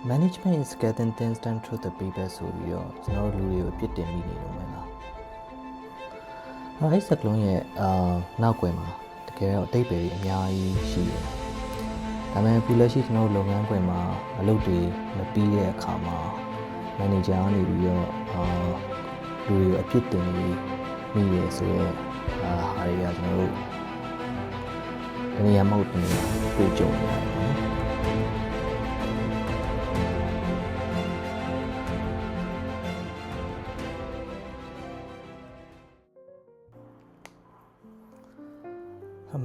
management is getting things done through the people ဆိုပြီးတော့ကျွန်တော်တို့လူတွေကိုအပြစ်တင်မိနေလို့မလားအဲ့စကလုံးရဲ့နောက်ွယ်မှာတကယ်တော့အတိတ်ပဲအများကြီးရှိတယ်ဒါပေမဲ့အခုလက်ရှိကျွန်တော်တို့လုပ်ငန်းခွင်မှာအလုပ်တွေမပြီးတဲ့အခါမှာ manager ကနေပြီးတော့လူတွေကိုအပြစ်တင်မိရဆိုတော့ဟာတွေကကျွန်တော်တို့ဒီနေရာမဟုတ်ဘူးတွေ့ကြုံနေရတယ်နော်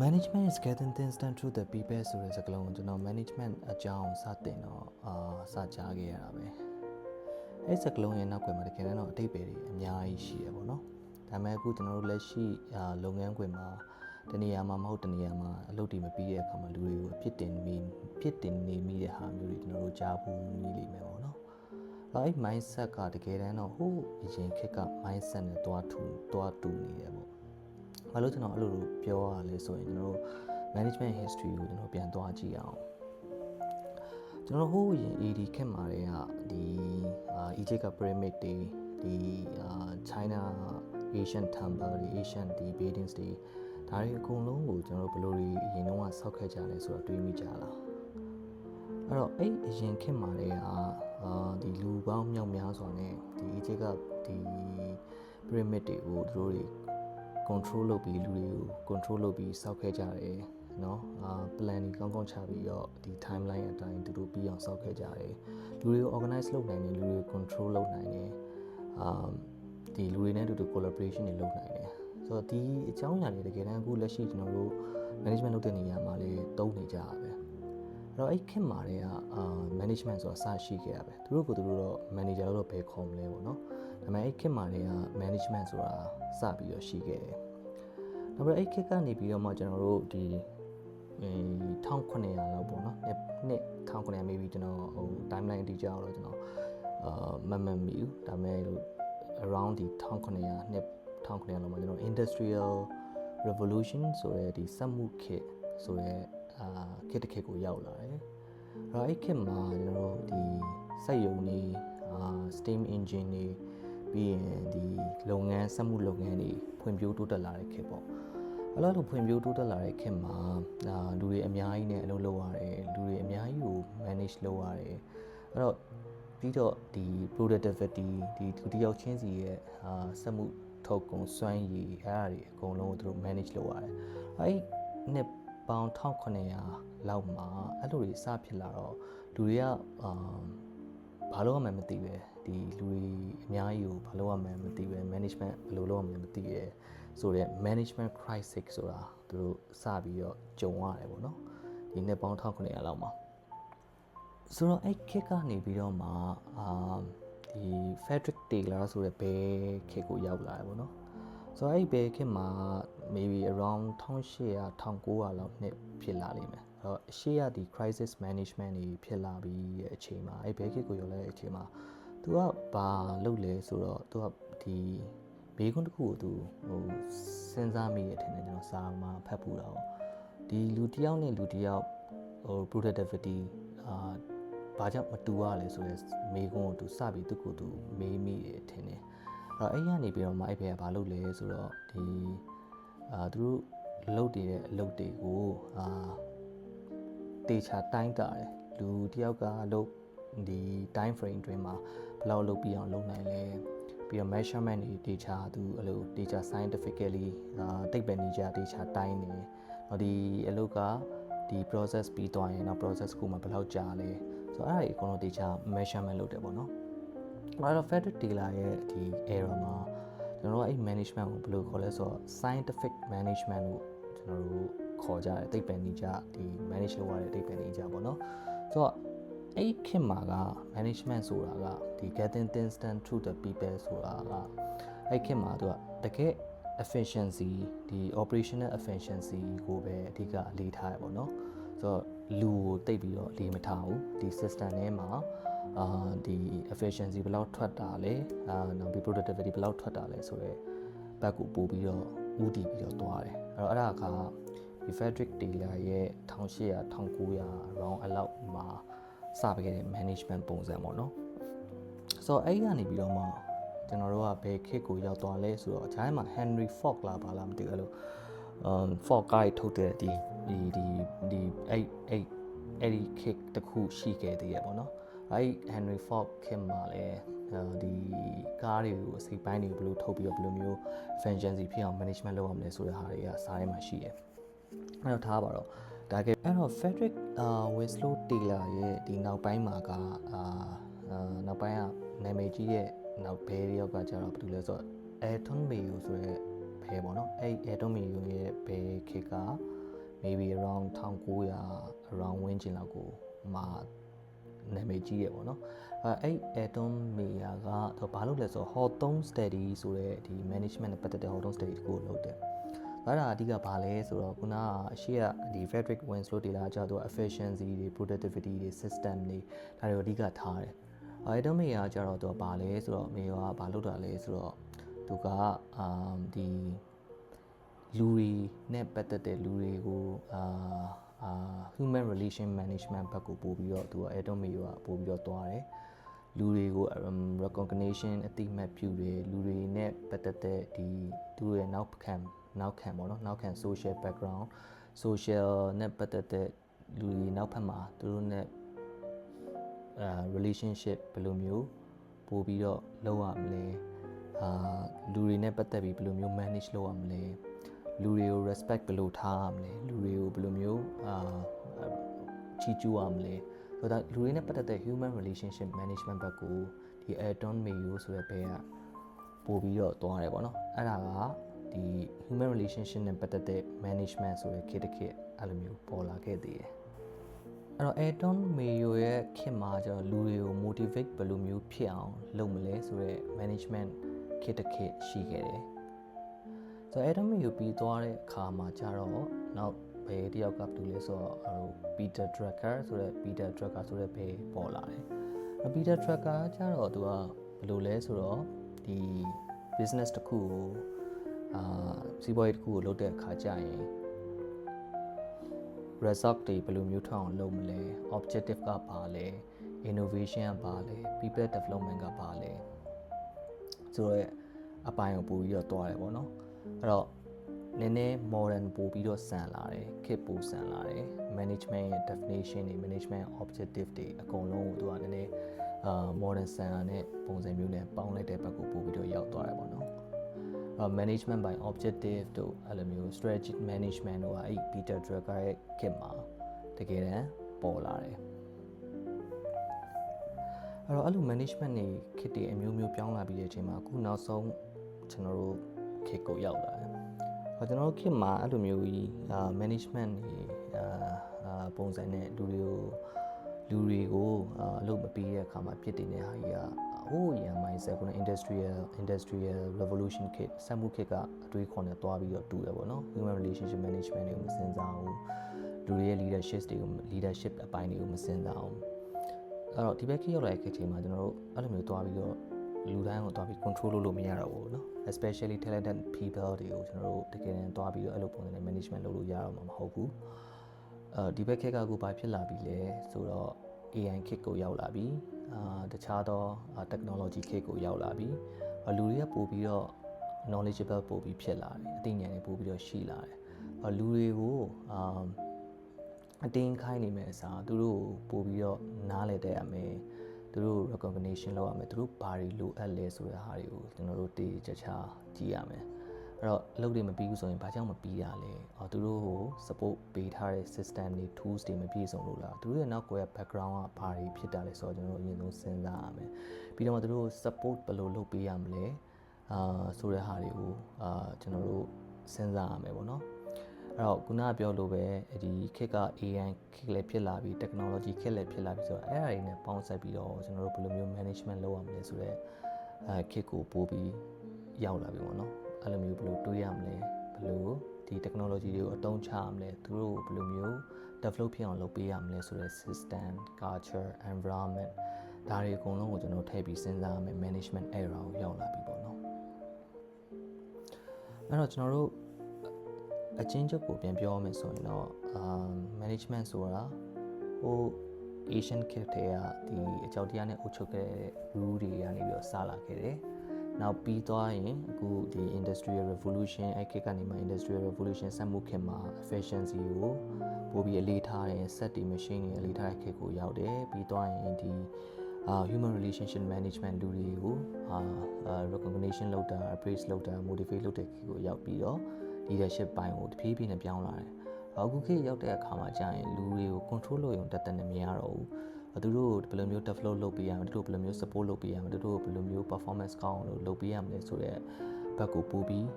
management is getting things done through the people ဆိုတဲ့စကားလုံးကိုကျွန်တော် management အကြောင်းစတင်တော့စကြားခဲ့ရတာပဲအဲ့စကားလုံးရဲ့နောက်ွယ်မှာတကယ်တော့အတိတ်ပဲတွေအများကြီးရှိရပေါ့နော်ဒါပေမဲ့အခုကျွန်တော်တို့လက်ရှိလုပ်ငန်းခွင်မှာတနေရာမှာမဟုတ်တနေရာမှာအလုပ်တွေမပြီးတဲ့အခါမှာလူတွေကိုအပြစ်တင်နေမိတဲ့ဟာမျိုးတွေကျွန်တော်တို့ကြားဘူးမိလိမ့်မယ်ပေါ့နော်အဲ့ mindset ကတကယ်တမ်းတော့ဟိုအရင်ခေတ်က mindset နဲ့တွားတူနေတယ်ပေါ့ဘာလို့ကျွန်တော်အဲ့လိုပြောရလဲဆိုရင်ကျွန်တော်တို့ management history ကိုကျွန်တော်ပြန်သွားကြည့်အောင်ကျွန်တော်ဟိုအရင် AD ခေတ်မှာတွေကဒီ Egypt က pyramid တွေဒီ China Asian temple တွေ Asian ဒီ buildings တွေဒါတွေအကုန်လုံးကိုကျွန်တော်တို့ဘယ်လိုအရင်တုန်းကဆောက်ခဲ့ကြလဲဆိုတော့တွေးမိကြလားအဲ့တော့အဲ့အရင်ခေတ်မှာတွေကဒီလူပေါင်းမြောက်များစွာနဲ့ဒီ Egypt ကဒီ pyramid တွေကိုသူတို့တွေ control လုပ်ပြီးလူတွေကို control လုပ်ပြီးစောက်ခဲ့ကြတယ်เนาะplan တွေကောင်းကောင်းချပြီးတော့ဒီ timeline အတိုင်းသူတို့ပြီးအောင်စောက်ခဲ့ကြတယ်လူတွေကို organize လုပ်နိုင်တယ်လူတွေကို control လုပ်နိုင်တယ်ဒီလူတွေနဲ့တူတူ collaboration တွေလုပ်နိုင်တယ်ဆိုတော့ဒီအကြောင်းအရာတွေတကယ်တမ်းအခုလက်ရှိကျွန်တော်တို့ management လုပ်တဲ့နေရာမှာလည်းသုံးနေကြတာပဲအဲ့တော့အဲ့ခင်မှာတွေကmanagement ဆိုတာစရှိခဲ့ရပဲသူတို့တော့ manager လို့တော့ဘယ်ခေါ်မလဲပေါ့နော်ဒါပေမဲ့အဲ့ခေတ်မှာတွေက management ဆိုတာစပြီးတော့ရှိခဲ့တယ်။နောက်ပြီးအဲ့ခေတ်ကနေပြီးတော့မှကျွန်တော်တို့ဒီ1900လောက်ပေါ့နော်။နှစ်1900 maybe ကျွန်တော်ဟို timeline အတိအကျတော့ကျွန်တော်မမှတ်မိဘူး။ဒါပေမဲ့ around ဒီ1900နှစ်1900လောက်မှာကျွန်တော် industrial revolution ဆိုတဲ့ဒီစက်မှုခေတ်ဆိုတဲ့ခေတ်တစ်ခေတ်ကိုရောက်လာတယ်။အဲ့ခေတ်မှာကျွန်တော်တို့ဒီစက်ရုံတွေsteam engine တွေပြီးရင်ဒီလုပ်ငန်းစက်မှုလုပ်ငန်းတွေဖွံ့ဖြိုးတိုးတက်လာတဲ့ခေတ်ပေါ့အဲ့လိုဖွံ့ဖြိုးတိုးတက်လာတဲ့ခေတ်မှာလူတွေအများကြီးနဲ့အလုပ်လုပ်ရတယ်လူတွေအများကြီးကို manage လုပ်ရတယ်အဲ့တော့ပြီးတော့ဒီ productivity ဒီသူတယောက်ချင်းစီရဲ့စက်မှုထုတ်ကုန်စွမ်းရည်အဲ့ဒါတွေအကုန်လုံးကိုသူတို့ manage လုပ်ရတယ်အဲ့နှစ်ပေါင်း1900လောက်မှာအဲ့လိုတွေစဖြစ်လာတော့လူတွေကဘာလို့မှမသိပဲဒီလူတွေအများကြီးကိုဘာလို့မှမသိပဲ management ဘယ်လိုလုပ်မှမသိရဲဆိုတော့ management crisis ဆိုတာသူတို့စပြီးတော့ကြုံရတယ်ပေါ့နော်ဒီနှစ်ပေါင်း1900လောက်မှာဆိုတော့အဲ့ခေတ်ကနေပြီးတော့မှဒီ Frederick Taylor ဆိုတဲ့ဘယ်ခေတ်ကိုရောက်လာတယ်ပေါ့နော်ဆိုတော့အဲ့ဘယ်ခေတ်မှာ maybe around 1800 1900လောက်နှစ်ဖြစ်လာလိမ့်မယ်အဲ့တော့ရှေ့ကဒီ crisis management တွေဖြစ်လာပြီးအချိန်မှာအဲ့ဘယ်ခေတ်ကိုရောက်လာတဲ့အချိန်မှာသူကဘာလုပ်လဲဆိုတော့သူကဒီဘေးကွန်းတစ်ခုကိုသူဟိုစဉ်းစားမိတဲ့အထင်နဲ့ကျွန်တော်စာမှာဖတ်ပူတာပေါ့ဒီလူတစ်ယောက်နဲ့လူတစ်ယောက်ဟို productivity ဘာကြောင့်မတူရလဲဆိုတော့မေးခွန်းကိုသူစပြီးသူ့ကိုယ်သူမေးမိတယ်ထင်တယ်အဲ့တော့အဲ့ရနေပြီးတော့မှအဲ့ဘက်ကဘာလုပ်လဲဆိုတော့ဒီသူတို့လုပ်နေတဲ့အလုပ်တွေကိုတေချာတိုင်းတာတယ်လူတစ်ယောက်ကလုပ်ဒီ time frame တွင်မှာဘယ်လောက်လုပ်ပြီးအောင်လုပ်နိုင်လဲပြီးတော့ measurement တွေ data သူအဲ့လို data scientifically တိတ်ပဲနေကြ data တိုင်းနေတော့ဒီအလုပ်ကဒီ process ပြီးသွားရင်တော့ process ကိုမှဘယ်လောက်ကြာလဲဆိုတော့အဲ့ဒါကြီးအကုန်လုံး data measurement လုပ်တယ်ပေါ့နော်အဲ့တော့ Frederick Taylor ရဲ့ဒီ era မှာကျွန်တော်တို့အဲ့ management ကိုဘယ်လိုခေါ်လဲဆိုတော့ scientific management ကိုကျွန်တော်တို့ခေါ်ကြတယ်တိတ်ပဲနေကြဒီ manage လုပ်ရတဲ့တိတ်ပဲနေကြပေါ့နော်ဆိုတော့အဲ့ခေတ်မှာက management ဆိုတာကဒီ getting things done through the people ဆိုတာကအဲ့ခေတ်မှာသူကတကယ် efficiency ဒီ operational efficiency ကိုပဲအဓိကအလေးထားရပေါ့နော်ဆိုတော့လူကိုတိတ်ပြီးတော့လေးမထားဘူးဒီ system ထဲမှာဒီ efficiency ဘယ်လောက်ထွက်တာလဲနောက်ပြီး productivity ဘယ်လောက်ထွက်တာလဲဆိုတော့ဘက်ကိုပို့ပြီးတော့ဦးတည်ပြီးတော့သွားတယ်အဲ့တော့အဲ့ဒါကဒီ Frederick Taylor ရဲ့1800 1900 round အလောက်မှာစ စပခဲ့တဲ့ management ပုံစံပေါ့နော်ဆိုတော့အဲ့ဒီကနေပြီးတော့မှကျွန်တော်တို့ကဘယ်ခေတ်ကိုရောက်သွားလဲဆိုတော့ဂျိုင်းမှာ Henry Ford လာပါလားမသိဘူးအဲ့လိုFord ကားထုတ်တဲ့ဒီအဲ့ဒီခေတ်တစ်ခုရှိခဲ့သေးရပေါ့နော်အဲ့ Henry Ford ခေတ်မှာလည်းဒီကားတွေကိုအစိပ်ပိုင်းတွေကိုဘယ်လိုထုတ်ပြီးတော့ဘယ်လိုမျိုး efficiency ဖြစ်အောင် management လုပ်ရမလဲဆိုတဲ့ဟာတွေကစားထဲမှာရှိတယ်အဲ့တော့ထားပါတော့ဒါကအဲ့တော့ Frederick Winslow Taylor ရဲ့ဒီနောက်ပိုင်းမှာကနောက်ပိုင်းကနာမည်ကြီးရဲ့နောက်ဘဲတယောက်ကကျတော့ဘာလို့လဲဆိုတော့ Alton Mayo ဆိုတဲ့ဘဲပေါ့နော်အဲ့ Alton Mayo ရဲ့ဘဲခေတ်က maybe around 1900 around ဝန်းကျင်လောက်ကိုမှာနာမည်ကြီးရပေါ့နော်အဲ့ Alton Mayo ကတော့ဘာလို့လဲဆိုတော့ Hawthorne Study ဆိုတဲ့ဒီ management နဲ့ပတ်သက်တဲ့ Hawthorne Study ကိုလုပ်တယ်အဲ့ဒါအဓိကဘာလဲဆိုတော့ခုနကအရှိကဒီ Frederick Winslow ဒေတာကျတော့ efficiency တွေ productivity တွေ system တွေဒါတွေကိုအဓိကထားတယ်အဲ့တော့မေယာကျတော့သူကဘာလဲဆိုတော့မေယာကဘာလုပ်တာလဲဆိုတော့သူကဒီလူတွေနဲ့ပတ်သက်တဲ့လူတွေကိုhuman relation management ဘက်ကိုပို့ပြီးတော့သူကအဲ့တော့မေယာကပို့ပြီးတော့သွားတယ်လူတွေကို recognition အတိအမှတ်ပြုတယ်လူတွေနဲ့ပတ်သက်တဲ့ဒီသူရဲ့နောက်ခံပေါ့နော်နောက်ခံ social background social နဲ့ပတ်သက်တဲ့လူတွေနောက်ဖက်မှာသူတို့နဲ့relationship ဘယ်လိုမျိုးပို့ပြီးတော့လုပ်ရမလဲလူတွေနဲ့ပတ်သက်ပြီးဘယ်လိုမျိုး manage လုပ်ရမလဲလူတွေကို respect ဘယ်လိုထားရမလဲလူတွေကိုဘယ်လိုမျိုးချီးကျူးရမလဲဆိုတော့လူတွေနဲ့ပတ်သက်တဲ့ human relationship management ဘက်ကိုဒီ Alton Mayo ဆိုတဲ့ဘဲကပို့ပြီးတော့သွားတယ်ပေါ့နော်အဲ့ဒါကဒီ human relationship နဲ့ပတ်သက်တဲ့ management ဆိုတဲ့ခေတ်တစ်ခေတ်အဲ့လိုမျိုးပေါ်လာခဲ့သေးတယ်အဲ့တော့ Alton Mayo ရဲ့ခေတ်မှာကျတော့လူတွေကို motivate ဘယ်လိုမျိုးဖြစ်အောင်လုပ်မလဲဆိုတဲ့ management ခေတ်တစ်ခေတ်ရှိခဲ့တယ်ဆိုတော့ Alton Mayo ပြီးသွားတဲ့အခါမှာကျတော့နောက်ဘယ်တယောက်ကဘာလို့လဲဆိုတော့ Peter Drucker ဆိုတဲ့ Peter Drucker ဆိုတဲ့ဘယ်ပေါ်လာတယ်Peter Drucker ကျတော့သူကဘယ်လိုလဲဆိုတော့ဒီ business တစ်ခုကိုစီးပွားရေးတစ်ခုကိုလုပ်တဲ့အခါကျရင် result တွေဘယ်လိုမျိုးထွက်အောင်လုပ်မလဲ objective ကဘာလဲ innovation ကဘာလဲ people development ကဘာလဲဆိုတော့အပိုင်းကိုပို့ပြီးတော့တွားတယ်ပေါ့နော်အဲ့တော့နည်းနည်း modern ပို့ပြီးတော့ဆန်လာတယ်ခေတ်ပို့ဆန်လာတယ် management ရဲ့ definition တွေ management objective တွေအကုန်လုံးကိုသူကနည်းနည်းmodern ဆန်လာတဲ့ပုံစံမျိုးနဲ့ပေါင်းလိုက်တဲ့ဘက်ကိုပို့ပြီးတော့ရောက်သွားတယ်ပေါ့နော်management by objective တို့အဲ့လိုမျိုး strategic management တို့ကအဲ့ Peter Drucker ရဲ့ခေတ်မှာတကယ်တမ်းပေါ်လာတယ်အဲ့လို management တွေခေတ်တွေအမျိုးမျိုးပြောင်းလာပြီးတဲ့အချိန်မှာအခုနောက်ဆုံးကျွန်တော်တို့ခေတ်ကိုရောက်လာတယ်ကျွန်တော်တို့ခေတ်မှာအဲ့လိုမျိုးကြီး management တွေပုံစံနဲ့လူတွေကိုအလုပ်မပေးတဲ့အခါမှာဖြစ်တဲ့နေဟာကြီးကဟိုးရန် mindset ကို industrial revolution ခေတ်စက်မှုခေတ်ကအတွေးခေါ်နဲ့တွားပြီးတော့တူတယ်ပေါ့နော် human relationship management တွေကိုမစင်စားဘူးလူတွေရဲ့ leadership အပိုင်းတွေကိုမစင်စားဘူးအဲ့တော့ဒီဘက်ခေတ်ရောက်လာတဲ့ခေတ်ချိန်မှာကျွန်တော်တို့အဲ့လိုမျိုးတွားပြီးတော့လူတိုင်းကိုတွားပြီး control လုပ်လို့မရတော့ဘူးเนาะ especially talented people တွေကိုကျွန်တော်တို့တကယ်တမ်းတွားပြီးတော့အဲ့လိုပုံစံနဲ့ management လုပ်လို့ရတော့မှာမဟုတ်ဘူးဒီဘက်ခေတ်ကအခုဘာဖြစ်လာပြီလဲဆိုတော့ AI ခေတ်ကိုရောက်လာပြီတခြားသော technology ခေတ်ကိုရောက်လာပြီလူတွေကပို့ပြီးတော့ knowledgeable ပို့ပြီးဖြစ်လာတယ်အသိဉာဏ်တွေပို့ပြီးတော့ရှိလာတယ်လူတွေကိုအတင်းခိုင်းနေမယ်အစားသူတို့ပို့ပြီးတော့နားလည်တတ်ရမယ်သူတို့ recognition လုပ်ရမယ်သူတို့ဘာတွေလိုအပ်လဲဆိုတဲ့ဟာတွေကိုကျွန်တော်တို့တည်ကြချာကြည့်ရမယ်အဲ့တော့အလုပ်တွေမပြီးဘူးဆိုရင်ဘာကြောင့်မပြီးတာလဲသူတို့ကို support ပေးထားတဲ့ system တွေ tools တွေမပြည့်စုံလို့လားသူတို့ရဲ့နောက်ကွယ် background ကဘာတွေဖြစ်တာလဲဆိုတော့ကျွန်တော်တို့အရင်ဆုံးစဉ်းစားရမယ်ပြီးတော့သူတို့ support ဘယ်လိုလုပ်ပေးရမလဲဆိုတဲ့ဟာတွေကိုကျွန်တော်တို့စဉ်းစားရမယ်ပေါ့နော်အဲ့တော့ခုနကပြောလို့ပဲဒီခေတ်က AI ခေတ်လည်းဖြစ်လာပြီ technology ခေတ်လည်းဖြစ်လာပြီဆိုတော့အဲ့အရာတွေနဲ့ပေါင်းစပ်ပြီးတော့ကျွန်တော်တို့ဘယ်လိုမျိုး management လုပ်ရမလဲဆိုတော့ခေတ်ကိုပို့ပြီးရောက်လာပြီပေါ့နော်အဲ့လိုမျိုးဘယ်လိုတွေးရမလဲဘယ်လိုဒီ technology တွေကိုအသုံးချရမလဲသူတို့ဘယ်လိုမျိုး develop ဖြစ်အောင်လုပ်ပေးရမလဲဆိုတဲ့ system culture environment ဒါတွေအကုန်လုံးကိုကျွန်တော်ထည့်ပြီးစဉ်းစားရမယ် management era ကိုရောက်လာပြီပေါ့နော်အဲ့တော့ကျွန်တော်တို့အချင်းချုပ်ကိုပြန်ပြောရမယ်ဆိုရင်တော့management ဆိုတာဟို Asian ခေတ်ထဲကဒီအကြောက်တရားနဲ့အုပ်ချုပ်ခဲ့တဲ့ rule တွေကနေပြီးတော့စလာခဲ့တယ်နောက်ပြီးသွားရင်အခုဒီ industrial revolution အဲ့ခေတ်ကနေမှ industrial revolution စက်မှုခေတ်မှာ efficiency ကိုပိုပြီးအလေးထားတယ် set တွေ machine တွေအလေးထားတဲ့ခေတ်ကိုရောက်တယ်ပြီးသွားရင်ဒီ human relationship management လူတွေကို recognition လုပ်တာ appraise လုပ်တာ motivate လုပ်တဲ့ခေတ်ကိုရောက်ပြီးတော့ leadership ပိုင်းကိုတဖြည်းဖြည်းနဲ့ပြောင်းလာတယ်အခုခေတ်ရောက်တဲ့အခါမှာကြာရင်လူတွေကို control လုပ်ရုံတက်တက်နဲ့မရတော့ဘူးသူတို့ဘယ်လိုမျိုး develop လုပ်ပေးရမလဲသူတို့ဘယ်လိုမျိုး support လုပ်ပေးရမလဲသူတို့ဘယ်လိုမျိုး performance ကောင်းအောင်လုပ်ပေးရမလဲဆိုတော့ဘက်ကိုပို့ပြီး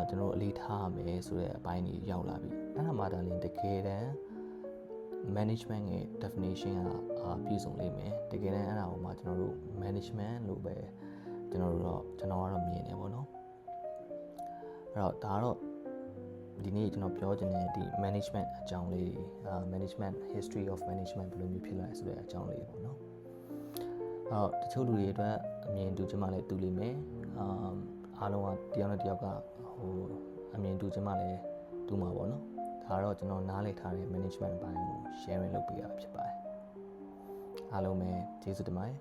ကျွန်တော်တို့အလေးထားရမယ်ဆိုတဲ့အပိုင်းကြီးရောက်လာပြီအဲ့ဒါမှဒါလည်းတကယ်တမ်း management ရဲ့ definition ကပြည့်စုံလိမ့်မယ်တကယ်တမ်းအဲ့ဒါကိုမှကျွန်တော်တို့ management လို့ပဲကျွန်တော်ကတော့မြင်နေပါတော့အဲ့တော့ဒါကတော့ဒီနေ့ကျွန်တော်ပြောချင်တဲ့ဒီ management အကြောင်းလေးတွေmanagement history of management ဘယ်လိုမျိုးဖြစ်လာလဲဆိုတဲ့အကြောင်းလေးပေါ့နော်တချို့လူတွေအတွက်အမြင်တူချင်မှလည်းတူလိမ့်မယ်အားလုံးကတယောက်နဲ့တယောက်ကအမြင်တူချင်မှလည်းတူမှာပေါ့နော်ဒါတော့ကျွန်တော်နားလည်ထားတဲ့ management ဘိုင်းကို sharing လုပ်ပေးရဖြစ်ပါတယ်အားလုံးပဲကျေးဇူးတင်ပါတယ်